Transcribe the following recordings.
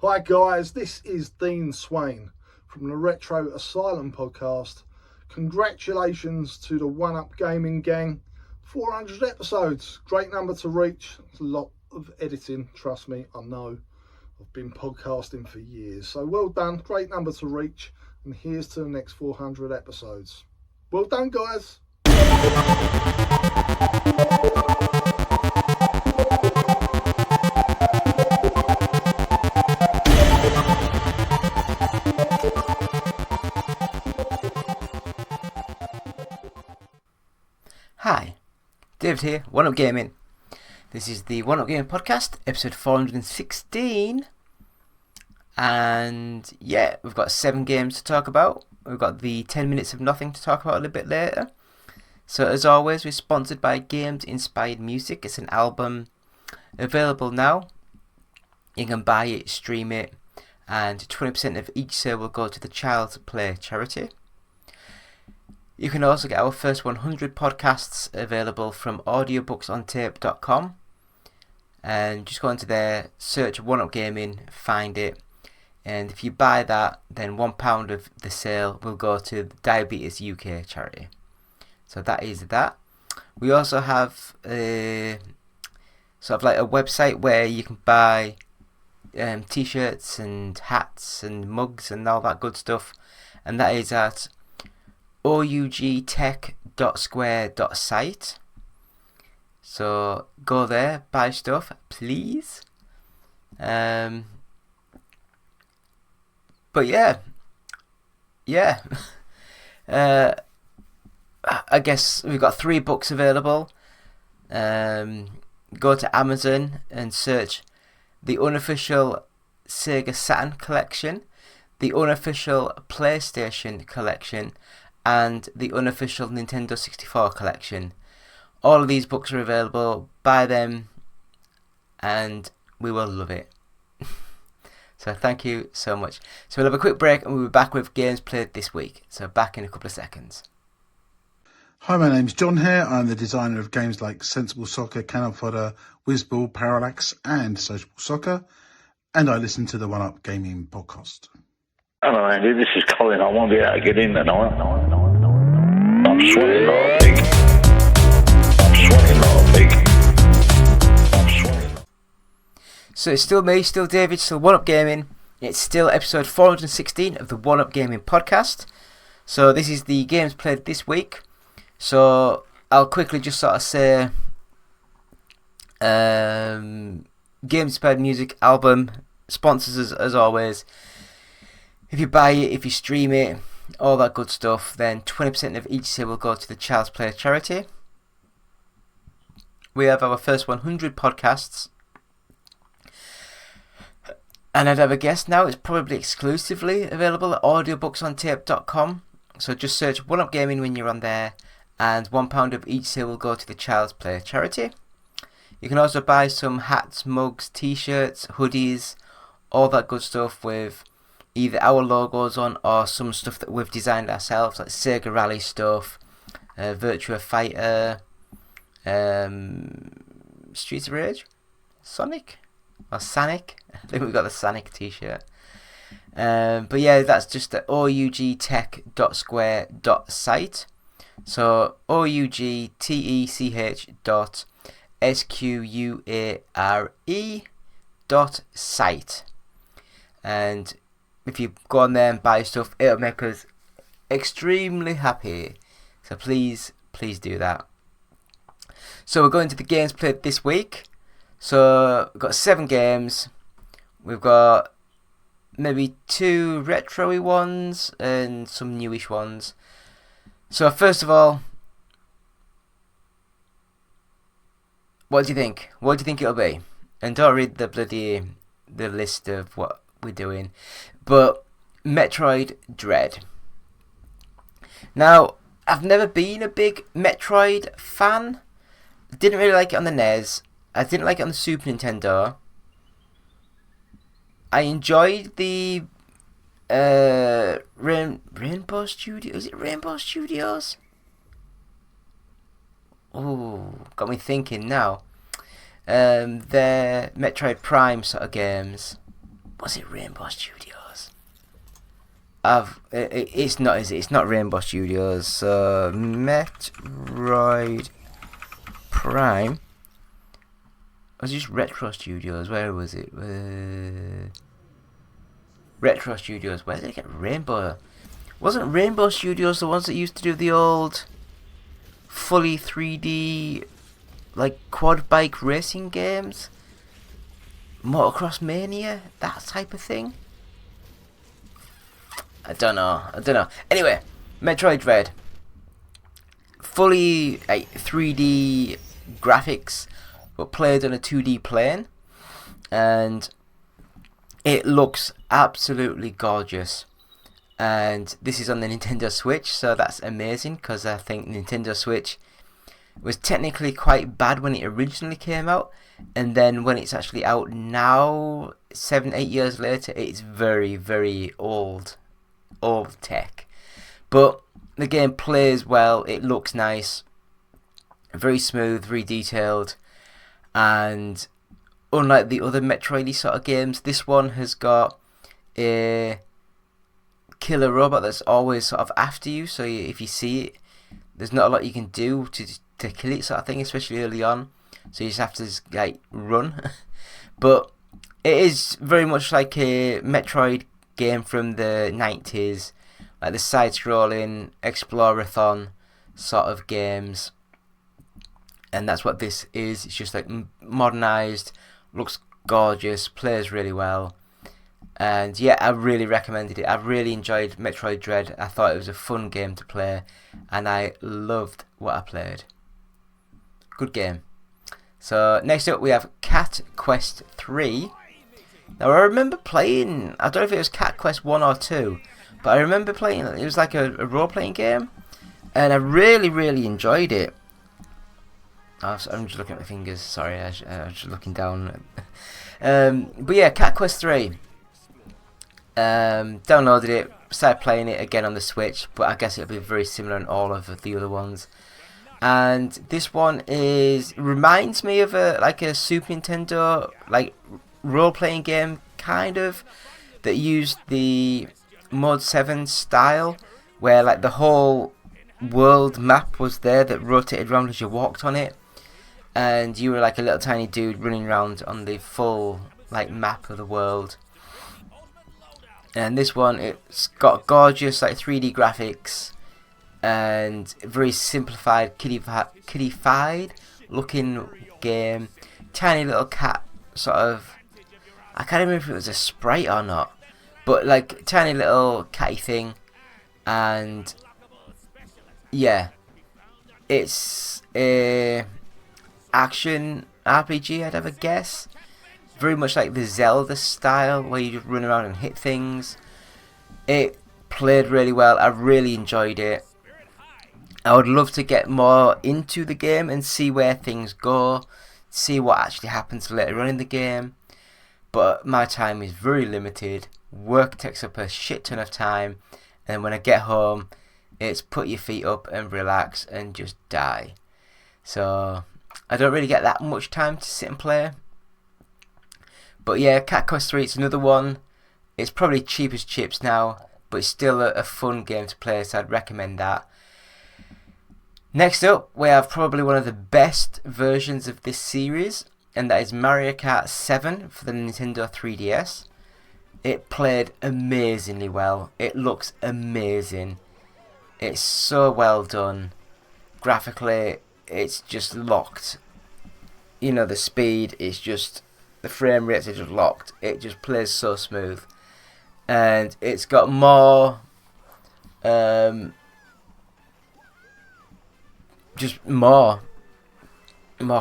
Hi guys, this is Dean Swain from the Retro Asylum podcast. Congratulations to the One Up Gaming gang. 400 episodes, great number to reach. It's a lot of editing, trust me, I know. I've been podcasting for years, so well done, great number to reach. And here's to the next 400 episodes. Well done guys. Hi, David here, One Up Gaming. This is the One Up Gaming podcast, episode 416. And yeah, we've got 7 games to talk about. We've got the 10 minutes of nothing to talk about a little bit later. So as always, we're sponsored by Games Inspired Music. It's an album available now. You can buy it, stream it, and 20% of each sale will go to the Child's Play charity. You can also get our first 100 podcasts available from audiobooksontape.com, and just go into there, search One Up Gaming, find it, and if you buy that, then £1 of the sale will go to the Diabetes UK charity. So that is that. We also have a sort of like a website where you can buy t-shirts and hats and mugs and all that good stuff, and that is at ougtech.square.site. So go there, buy stuff, please. But yeah. I guess we've got 3 books available. Go to Amazon and search the unofficial Sega Saturn collection, the unofficial PlayStation collection, and the unofficial Nintendo 64 collection. All of these books are available. Buy them and we will love it. So thank you so much. So we'll have a quick break and we'll be back with games played this week. So back in a couple of seconds. Hi, my name's John here. I'm the designer of games like Sensible Soccer, Cannon Fodder, Whizball, Parallax and Sociable Soccer, and I listen to the One Up Gaming podcast. Hello Andy, this is Colin. I won't be able to get in tonight. I'm sweating like a pig. So it's still me, still David, still One Up Gaming. It's still episode 416 of the One Up Gaming podcast. So this is the games played this week. So I'll quickly just sort of say Games Inspired Music album sponsors us as always. If you buy it, if you stream it, all that good stuff, then 20% of each sale will go to the Child's Play charity. We have our first 100 podcasts. And I'd have a guess now it's probably exclusively available at audiobooksontape.com. So just search One Up Gaming when you're on there, and £1 of each sale will go to the Child's Play charity. You can also buy some hats, mugs, t-shirts, hoodies, all that good stuff with either our logos on or some stuff that we've designed ourselves, like Sega Rally stuff, Virtua Fighter, Streets of Rage, Sonic, or Sonic. I think we've got the Sonic t-shirt. But yeah, that's just at ougtech.square.site. So ougtech.square.site. And if you go on there and buy stuff, it'll make us extremely happy. So please do that. So we're going to the games played this week. So we've got 7 games. We've got maybe 2 retro-y ones and some newish ones. So first of all, what do you think? What do you think it'll be? And don't read the list of what we're doing. But Metroid Dread. Now, I've never been a big Metroid fan. I didn't really like it on the NES. I didn't like it on the Super Nintendo. I enjoyed the Rainbow Studios. Is it Rainbow Studios? Oh, got me thinking now. Their Metroid Prime sort of games. Was it Rainbow Studios? It's not, is it? It's not Rainbow Studios. So Metroid Prime. Was it just Retro Studios? Where was it? Retro Studios. Where did they get Rainbow? Wasn't Rainbow Studios the ones that used to do the old fully 3D like quad bike racing games? Motocross Mania? That type of thing? I don't know. Anyway, Metroid Dread. Fully 3D graphics, but played on a 2D plane. And it looks absolutely gorgeous. And this is on the Nintendo Switch, so that's amazing, because I think Nintendo Switch was technically quite bad when it originally came out, and then when it's actually out now, 7-8 years later, it's very, very old tech. But the game plays well, it looks nice, very smooth, very detailed, and unlike the other Metroid-y sort of games, this one has got a killer robot that's always sort of after you, so if you see it, there's not a lot you can do to kill it, sort of thing, especially early on, so you just have to like run. But it is very much like a Metroid game from the 90s, like the side-scrolling explorathon sort of games, and that's what this is. It's just like modernized, looks gorgeous, plays really well. And yeah, I really recommended it. I really enjoyed Metroid Dread. I thought it was a fun game to play, and I loved what I played. Good game. So next up we have Cat Quest 3. Now I remember playing, I don't know if it was Cat Quest 1 or 2, but I remember playing, it was like a role-playing game, and I really, really enjoyed it. I'm just looking at my fingers, sorry, I was just looking down. But yeah, Cat Quest 3. Downloaded it, started playing it again on the Switch, but I guess it'll be very similar in all of the other ones. And this one reminds me of a Super Nintendo like role-playing game, kind of, that used the Mode 7 style, where like the whole world map was there that rotated around as you walked on it, and you were like a little tiny dude running around on the full like map of the world. And this one, it's got gorgeous like 3D graphics and very simplified, kiddified looking game. Tiny little cat sort of, I can't remember if it was a sprite or not, but like tiny little catty thing. And yeah, it's a action RPG, I'd have a guess. Very much like the Zelda style, where you just run around and hit things. It played really well. I really enjoyed it. I would love to get more into the game and see where things go, see what actually happens later on in the game. But my time is very limited. Work takes up a shit ton of time, and when I get home, it's put your feet up and relax and just die. So I don't really get that much time to sit and play. But yeah, Cat Quest 3, it's another one. It's probably cheap as chips now, but it's still a fun game to play, so I'd recommend that. Next up, we have probably one of the best versions of this series, and that is Mario Kart 7 for the Nintendo 3DS. It played amazingly well. It looks amazing. It's so well done. Graphically, it's just locked. You know, the speed is just, the frame rates are just locked. It just plays so smooth. And it's got more just more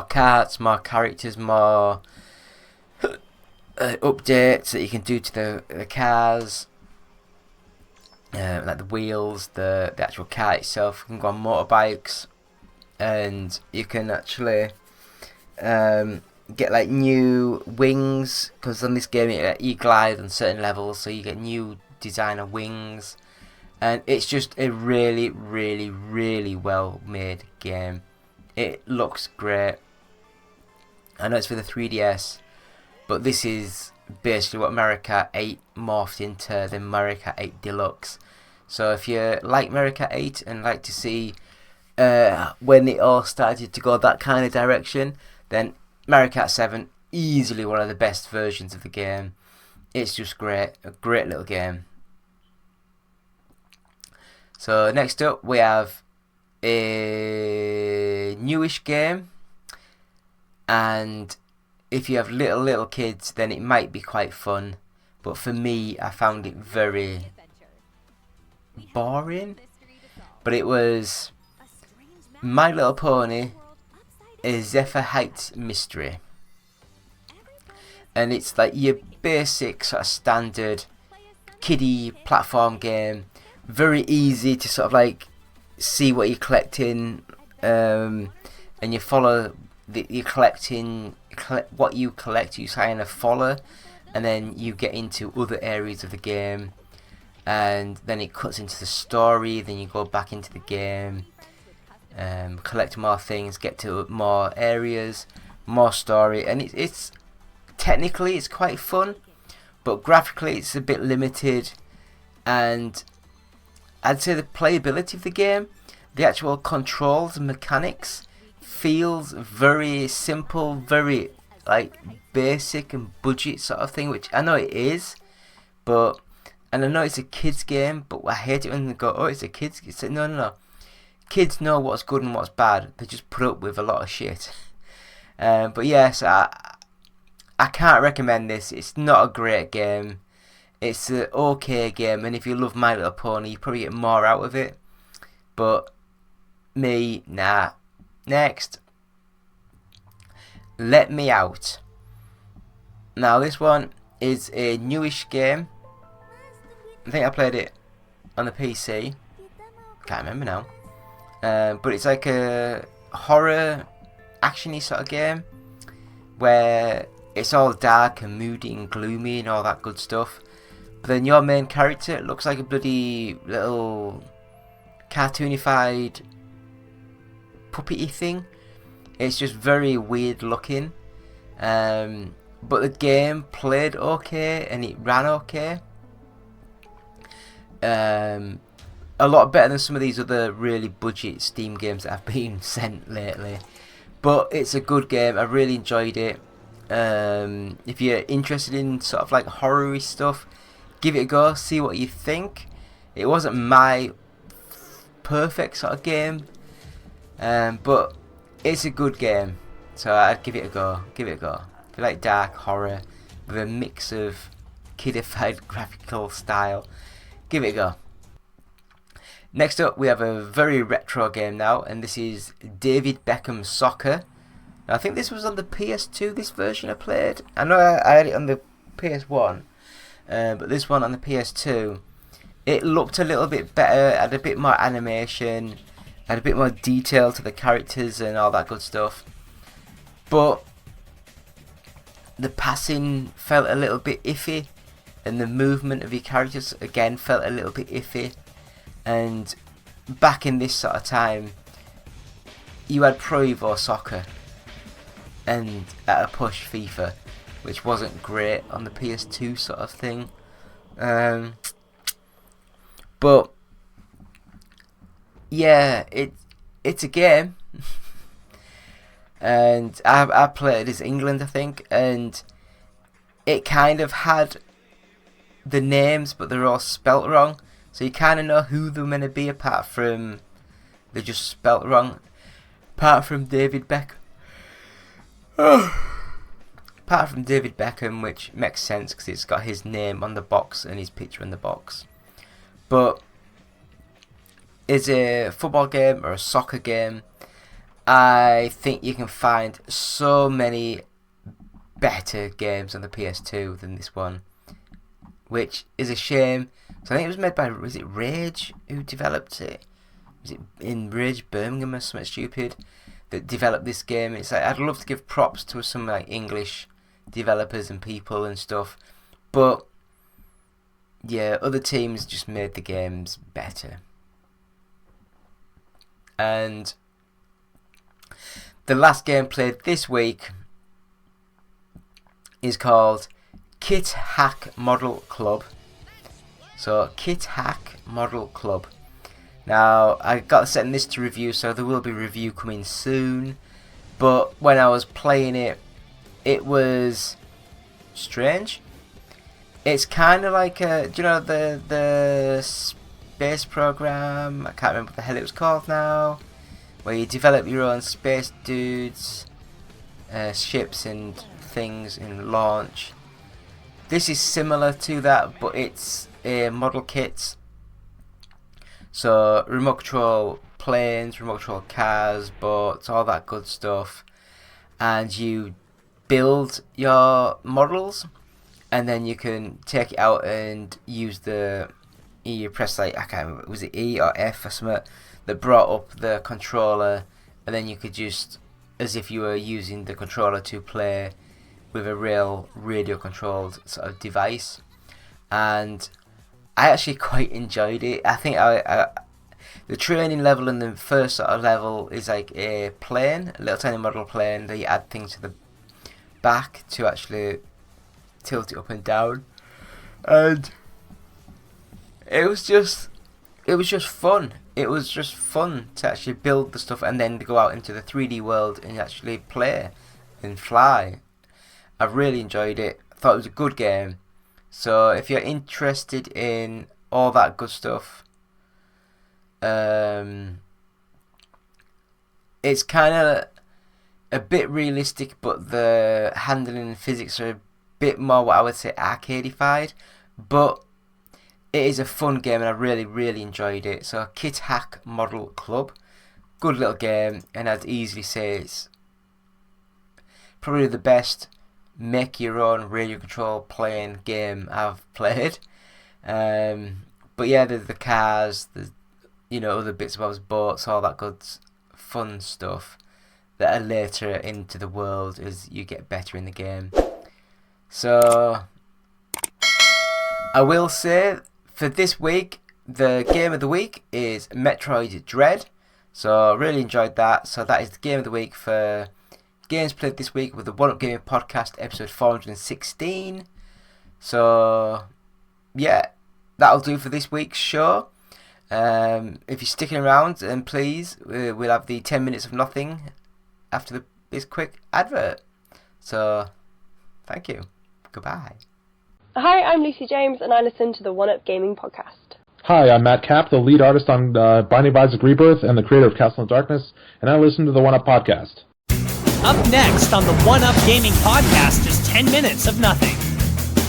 carts, more characters, more updates that you can do to the cars, like the wheels, the actual car itself. You can go on motorbikes, and you can actually get like new wings, because on this game you glide on certain levels, so you get new designer wings. And it's just a really, really, really well made game. It looks great. I know it's for the 3DS, but this is basically what Mario Kart 8 morphed into the Mario Kart 8 Deluxe. So if you like Mario Kart 8 and like to see when it all started to go that kind of direction, then Mario Kart 7, easily one of the best versions of the game. It's just great, a great little game. So next up we have a newish game, and if you have little kids then it might be quite fun, but for me I found it very boring. But it was My Little Pony, a Zephyr Heights Mystery, and it's like your basic sort of standard kiddie platform game. Very easy to sort of like see what you're collecting, and you follow you're collecting what you collect. You kind of follow, and then you get into other areas of the game, and then it cuts into the story. Then you go back into the game, collect more things, get to more areas, more story, and it's technically it's quite fun, but graphically it's a bit limited. And I'd say the playability of the game, the actual controls and mechanics, feels very simple, very like basic and budget sort of thing, which I know it is, but, and I know it's a kids game, but I hate it when they go, oh, it's a kids game. It's like, no. Kids know what's good and what's bad. They just put up with a lot of shit. But yes, I can't recommend this. It's not a great game. It's an okay game, and if you love My Little Pony, you probably get more out of it. But me, nah. Next, Let Me Out. Now this one is a newish game. I think I played it on the PC. Can't remember now. But it's like a horror, actiony sort of game where it's all dark and moody and gloomy and all that good stuff. But then your main character looks like a bloody little cartoonified puppety thing. It's just very weird looking. But the game played okay and it ran okay. A lot better than some of these other really budget Steam games that have been sent lately. But it's a good game. I really enjoyed it. If you're interested in sort of like horror-y stuff, give it a go, see what you think. It wasn't my perfect sort of game, but it's a good game, so I'd give it a go. Give it a go. If you like dark horror with a mix of kidified graphical style, give it a go. Next up we have a very retro game now, and this is David Beckham Soccer. I think this was on the PS2, this version I played. I know I had it on the PS1, but this one on the PS2, it looked a little bit better, had a bit more animation, had a bit more detail to the characters and all that good stuff. But the passing felt a little bit iffy, and the movement of your characters again felt a little bit iffy. And back in this sort of time, you had Pro Evo Soccer and at a push FIFA, which wasn't great on the PS2 sort of thing. But yeah, it's a game, and I played as England, I think, and it kind of had the names, but they're all spelt wrong. So you kind of know who they're meant to be, apart from they're just spelt wrong. Apart from David Beckham. Apart from David Beckham, which makes sense because it's got his name on the box and his picture in the box. But it's a football game or a soccer game. I think you can find so many better games on the PS2 than this one, which is a shame. So I think it was made by, was it Rage who developed it? Was it in Rage Birmingham or something stupid that developed this game? It's like, I'd love to give props to some like English developers and people and stuff, but yeah, other teams just made the games better. And the last game played this week is called KitHack Model Club. So KitHack Model Club. Now I got setting this to review, so there will be review coming soon. But when I was playing it, it was strange. It's kind of like do you know the space program? I can't remember what the hell it was called now. Where you develop your own space dudes, ships and things in launch. This is similar to that, but it's model kits. So remote control planes, remote control cars, boats, all that good stuff. And you build your models, and then you can take it out and use you press like, I can't remember, was it E or F or something that brought up the controller, and then you could just, as if you were using the controller to play with a real radio controlled sort of device. And I actually quite enjoyed it. I think the training level in the first sort of level is like a plane, a little tiny model plane that you add things to the back to actually tilt it up and down. And it was just fun. It was just fun to actually build the stuff and then to go out into the 3D world and actually play and fly. I really enjoyed it. I thought it was a good game. So if you're interested in all that good stuff, it's kind of a bit realistic, but the handling and physics are a bit more what I would say arcadified. But it is a fun game and I really, really enjoyed it. So KitHack Model Club, good little game, and I'd easily say it's probably the best make your own radio control playing game I've played. But yeah, there's the cars, there's other bits about boats, all that good fun stuff that are later into the world as you get better in the game. So I will say for this week, the game of the week is Metroid Dread. So I really enjoyed that. So that is the game of the week for games played this week with the One Up Gaming Podcast, episode 416. So yeah, that'll do for this week's show. If you're sticking around, then please, we'll have the 10 minutes of nothing after this quick advert. So thank you. Goodbye. Hi, I'm Lucy James, and I listen to the One Up Gaming Podcast. Hi, I'm Matt Kapp, the lead artist on Binding of Isaac Rebirth and the creator of Castle in Darkness, and I listen to the One Up Podcast. Up next on the One Up Gaming Podcast is 10 minutes of nothing.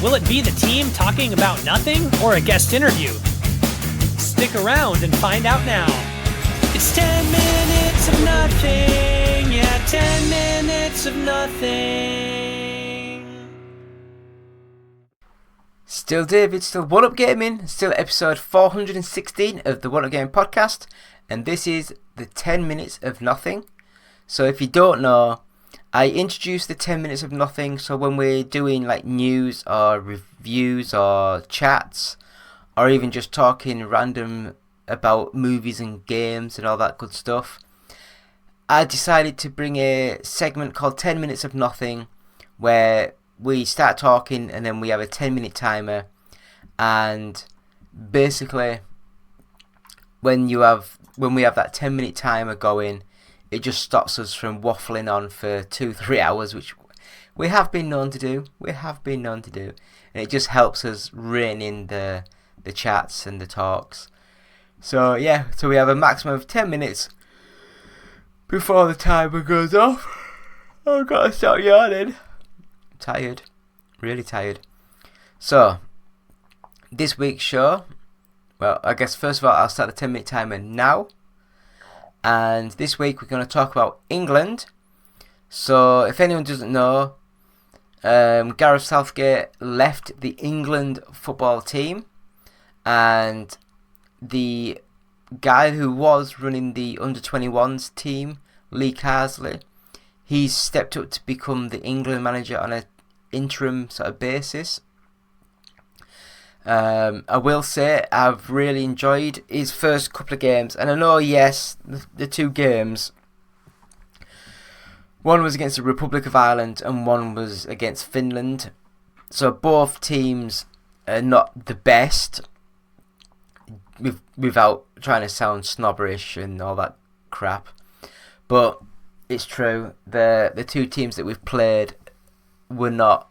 Will it be the team talking about nothing or a guest interview? Stick around and find out now. It's 10 minutes of nothing. Yeah, 10 minutes of nothing. Still David, still One Up Gaming, still episode 416 of the One Up Gaming Podcast, and this is the 10 minutes of nothing. So if you don't know, I introduced the 10 minutes of nothing, so when we're doing like news or reviews or chats, or even just talking random about movies and games and all that good stuff, I decided to bring a segment called 10 minutes of nothing, where we start talking and then we have a 10-minute timer, and basically when we have that 10-minute timer going, it just stops us from waffling on for 2-3 hours, which we have been known to do. And it just helps us rein in the chats and the talks. So yeah, so we have a maximum of 10 minutes before the timer goes off. I've got to start yawning. I'm tired, really tired. So this week's show, well, I guess first of all I'll start the 10-minute timer now. And this week we're going to talk about England. So if anyone doesn't know, Gareth Southgate left the England football team, and the guy who was running the under-21s team, Lee Carsley, he's stepped up to become the England manager on an interim sort of basis. I will say I've really enjoyed his first couple of games, and I know, yes, the two games, one was against the Republic of Ireland and one was against Finland. So both teams are not the best, without trying to sound snobberish and all that crap. But it's true. The two teams that we've played were not,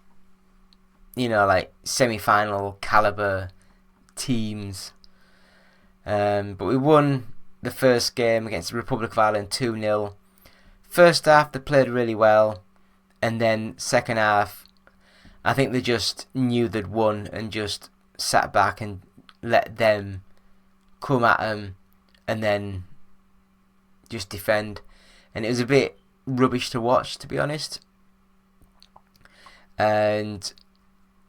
like semi-final caliber teams. But we won the first game against the Republic of Ireland 2-0. First half they played really well, and then second half I think they just knew they'd won and just sat back and let them come at them and then just defend. And it was a bit rubbish to watch, to be honest. And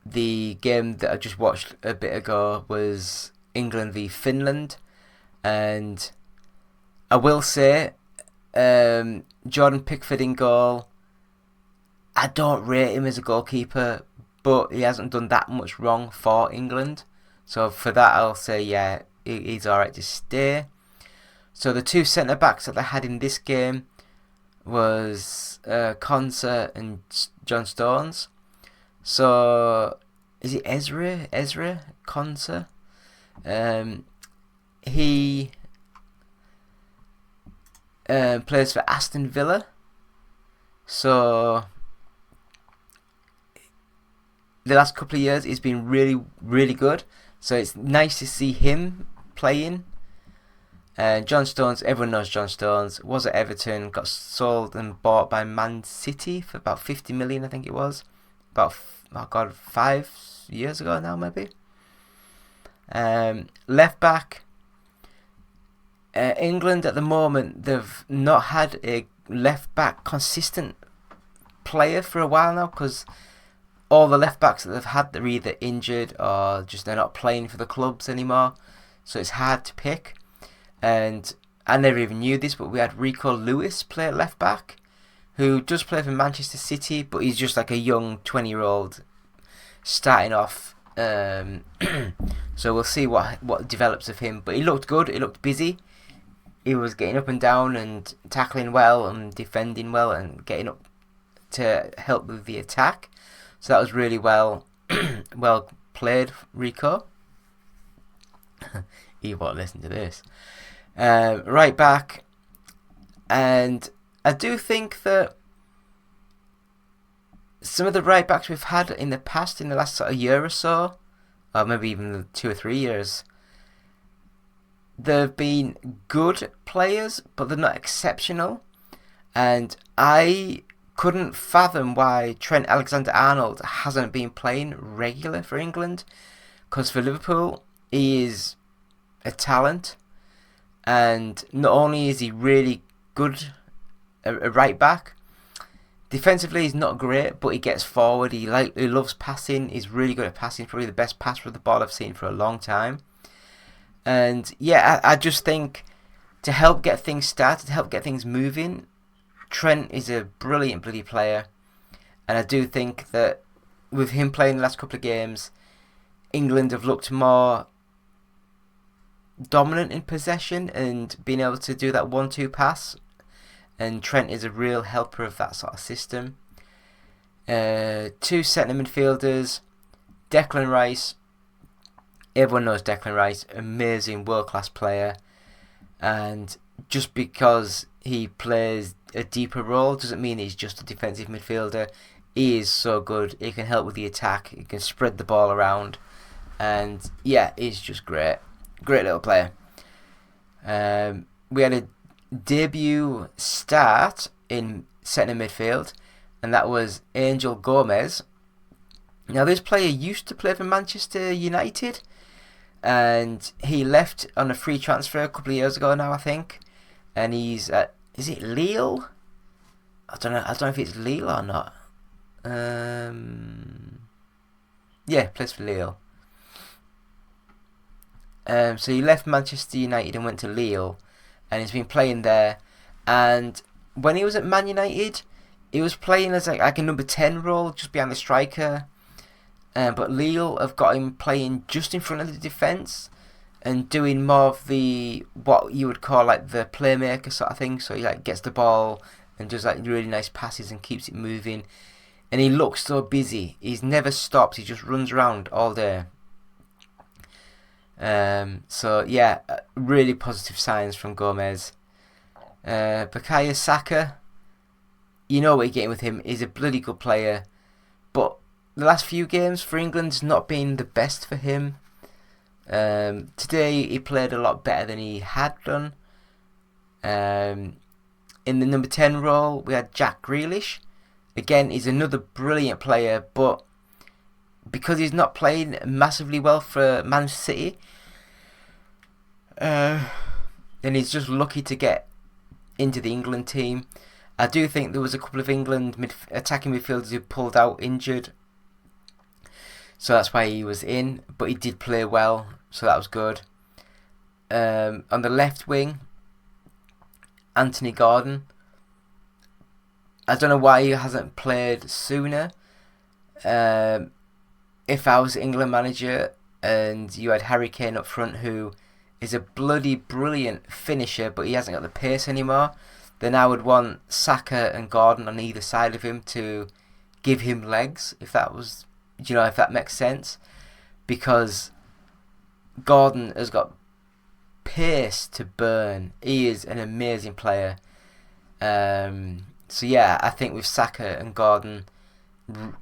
the game that I just watched a bit ago was England v Finland, and I will say Jordan Pickford in goal. I don't rate him as a goalkeeper, but he hasn't done that much wrong for England, so for that I'll say yeah, he's alright to stay. So the two centre backs that they had in this game was Konsa and John Stones. So is it Ezra Konsa? He plays for Aston Villa. So the last couple of years he's been really, really good. So it's nice to see him playing. John Stones, everyone knows John Stones, was at Everton, got sold and bought by Man City for about 50 million, I think it was. About 5 years ago now, maybe. Left back, England at the moment, they've not had a left back consistent player for a while now, because all the left backs that they've had, they're either injured or just they're not playing for the clubs anymore, so it's hard to pick. And I never even knew this, but we had Rico Lewis play at left back, who does play for Manchester City, but he's just like a young 20-year-old starting off. So we'll see what develops of him. But he looked good, he looked busy. He was getting up and down and tackling well and defending well and getting up to help with the attack. So that was really well played, Rico. He won't listen to this. Right back, and I do think that some of the right backs we've had in the past, in the last sort of year or so, or maybe even 2 or 3 years, they've been good players, but they're not exceptional. And I couldn't fathom why Trent Alexander-Arnold hasn't been playing regular for England, because for Liverpool he is a talent. And not only is he really good, a right back, defensively he's not great, but he gets forward, he loves passing, he's really good at passing, probably the best passer of the ball I've seen for a long time. And yeah, I just think to help get things started, to help get things moving, Trent is a brilliant bloody player. And I do think that with him playing the last couple of games, England have looked more dominant in possession and being able to do that 1-2 pass, and Trent is a real helper of that sort of system. Two centre midfielders, Declan Rice. Everyone knows Declan Rice, amazing world class player, and just because he plays a deeper role doesn't mean he's just a defensive midfielder. He is so good, he can help with the attack, he can spread the ball around, and yeah, he's just great. Great little player. We had a debut start in centre midfield, and that was Angel Gomez. Now this player used to play for Manchester United, and he left on a free transfer a couple of years ago now, I think. And he's at, is it Lille? I don't know if it's Lille or not. Yeah, plays for Lille. So he left Manchester United and went to Lille, and he's been playing there. And when he was at Man United, he was playing as like a number 10 role, just behind the striker. But Lille have got him playing just in front of the defence and doing more of the what you would call like the playmaker sort of thing. So he like gets the ball and does like really nice passes and keeps it moving. and he looks so busy. He's never stopped. He just runs around all day. So yeah, really positive signs from Gomez. Bukayo Saka, you know what you're getting with him. He's a bloody good player, but the last few games for England's not been the best for him. Today he played a lot better than he had done. In the number 10 role, we had Jack Grealish. Again, he's another brilliant player, but because he's not playing massively well for Man City, then he's just lucky to get into the England team. I do think there was a couple of England attacking midfielders who pulled out injured, so that's why he was in, but he did play well, so that was good. On the left wing, Anthony Gordon. I don't know why he hasn't played sooner. If I was England manager and you had Harry Kane up front, who is a bloody brilliant finisher, but he hasn't got the pace anymore, then I would want Saka and Gordon on either side of him to give him legs, if that makes sense, because Gordon has got pace to burn. He is an amazing player. So yeah, I think with Saka and Gordon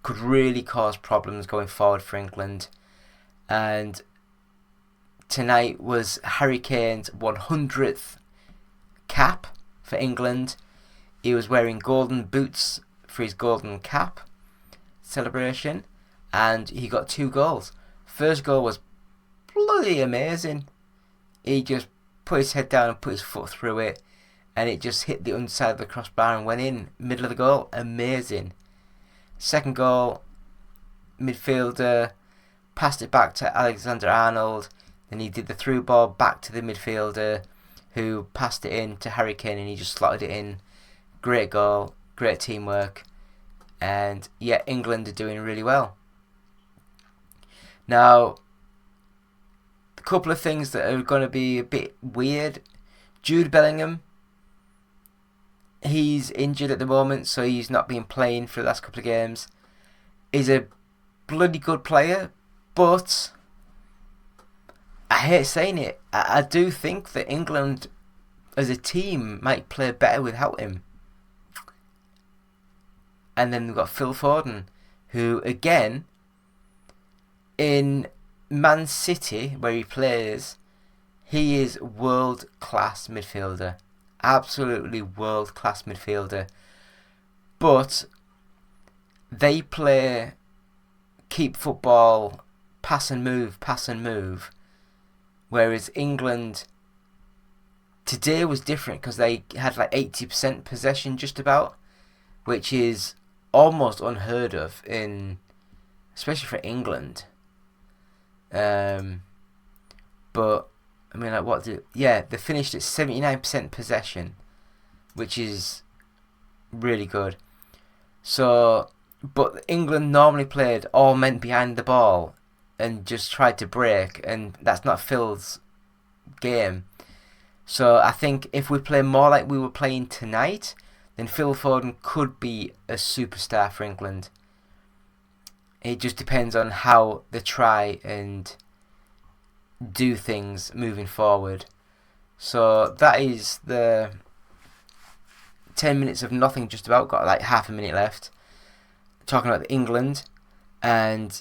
could really cause problems going forward for England. And tonight was Harry Kane's 100th cap for England. He was wearing golden boots for his golden cap celebration, and he got 2 goals. First goal was bloody amazing. He just put his head down and put his foot through it, and it just hit the underside of the crossbar and went in, middle of the goal. Amazing. Second goal, midfielder passed it back to Alexander-Arnold, then he did the through ball back to the midfielder, who passed it in to Harry Kane, and he just slotted it in. Great goal, great teamwork, and yeah, England are doing really well. Now, a couple of things that are going to be a bit weird. Jude Bellingham, he's injured at the moment, so he's not been playing for the last couple of games. He's a bloody good player, but I hate saying it, I do think that England as a team might play better without him. And then we've got Phil Foden, who again, in Man City where he plays, he is world class midfielder. Absolutely world class midfielder. But they play keep football, pass and move. Whereas England today was different because they had like 80% possession just about, which is almost unheard of especially for England. But I mean, like they finished at 79% possession, which is really good. So, but England normally played all men behind the ball and just tried to break, and that's not Phil's game. So I think if we play more like we were playing tonight, then Phil Foden could be a superstar for England. It just depends on how they try and do things moving forward. So that is the 10 minutes of nothing, just about. Got like half a minute left. Talking about England, and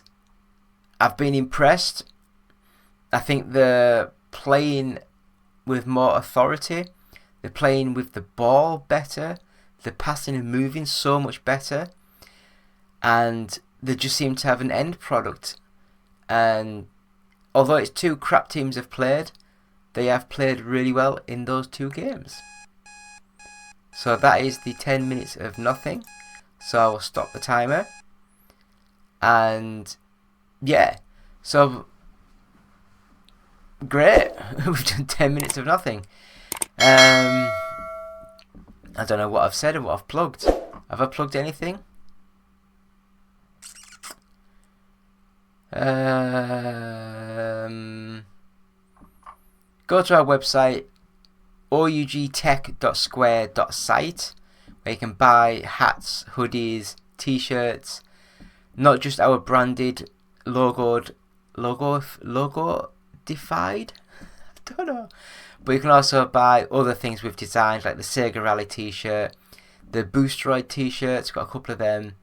I've been impressed. I think they're playing with more authority. They're playing with the ball better. They're passing and moving so much better. And they just seem to have an end product. And although it's 2 crap teams have played, they have played really well in those 2 games. So that is the 10 minutes of nothing. So I will stop the timer. And yeah, so great. We've done 10 minutes of nothing. I don't know what I've said or what I've plugged. Have I plugged anything? Go to our website, ougtech.square.site, where you can buy hats, hoodies, t-shirts, not just our branded logo defied. I don't know. But you can also buy other things we've designed, like the Sega Rally t-shirt, the Boosteroid t-shirts, got a couple of them.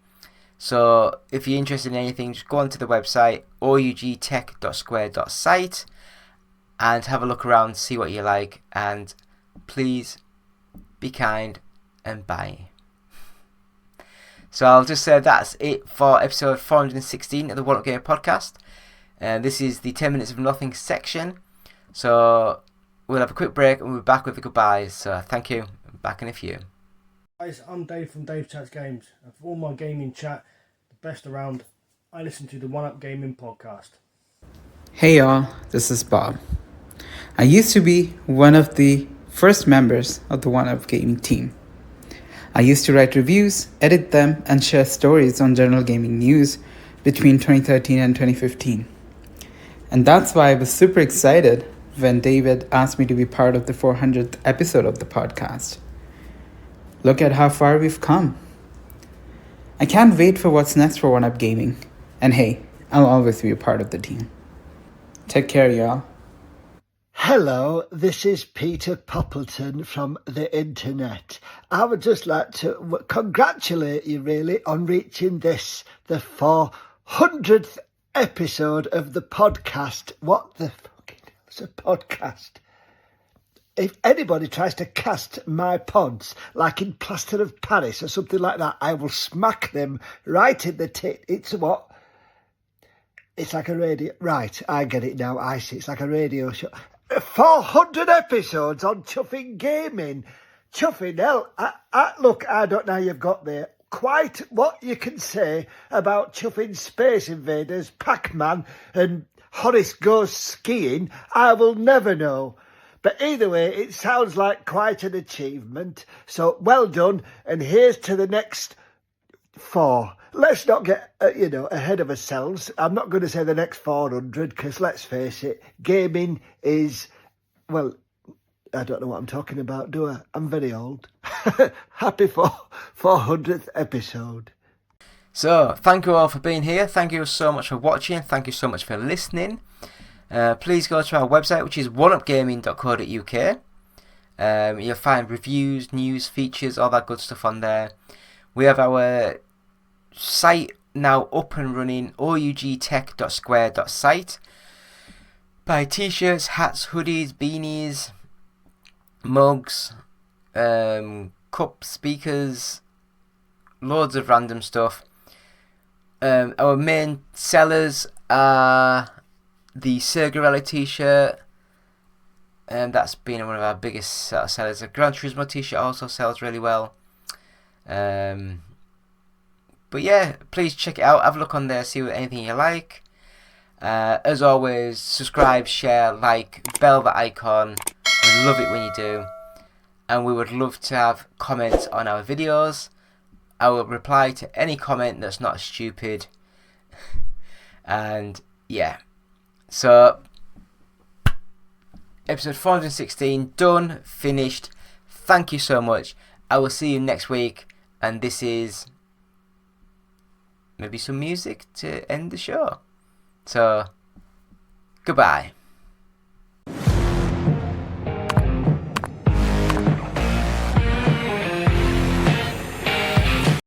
So if you're interested in anything, just go onto the website ougtech.square.site and have a look around, see what you like, and please be kind and buy. So I'll just say that's it for episode 416 of the One Up Gamer podcast. This is the 10 minutes of nothing section. So we'll have a quick break and we'll be back with the goodbyes. So thank you. Back in a few. Guys, I'm Dave from Dave Chats Games, and for all my gaming chat, the best around, I listen to the One Up Gaming podcast. Hey y'all, this is Bob. I used to be one of the first members of the One Up Gaming team. I used to write reviews, edit them, and share stories on general gaming news between 2013 and 2015. And that's why I was super excited when David asked me to be part of the 400th episode of the podcast. Look at how far we've come. I can't wait for what's next for One Up Gaming. And hey, I'll always be a part of the team. Take care, y'all. Hello, this is Peter Poppleton from the internet. I would just like to congratulate you really on reaching this, the 400th episode of the podcast. What the fucking hell's a podcast? If anybody tries to cast my pods like in plaster of Paris or something like that, I will smack them right in the tit. It's what? It's like a radio. Right, I get it now. I see. It's like a radio show. 400 episodes on chuffing gaming. Chuffing hell. Look, I don't know how you've got there. Quite what you can say about chuffing Space Invaders, Pac-Man and Horace Goes Skiing, I will never know. But either way, it sounds like quite an achievement. So well done. And here's to the next 4. Let's not get, ahead of ourselves. I'm not going to say the next 400 because let's face it, gaming is, well, I don't know what I'm talking about, do I? I'm very old. Happy 400th episode. So, thank you all for being here. Thank you so much for watching. Thank you so much for listening. Please go to our website, which is oneupgaming.co.uk. You'll find reviews, news, features, all that good stuff on there. We have our site now up and running, ougtech.square.site. Buy t-shirts, hats, hoodies, beanies, mugs, cups, speakers, loads of random stuff. Our main sellers are the Sega Rally t-shirt, and that's been one of our biggest sellers. The Gran Turismo t-shirt also sells really well. But yeah, please check it out, have a look on there, see what anything you like. As always, subscribe, share, like, bell the icon. We love it when you do. And we would love to have comments on our videos. I will reply to any comment that's not stupid. And yeah. So, episode 416 done, finished. Thank you so much. I will see you next week. And this is maybe some music to end the show. So, goodbye.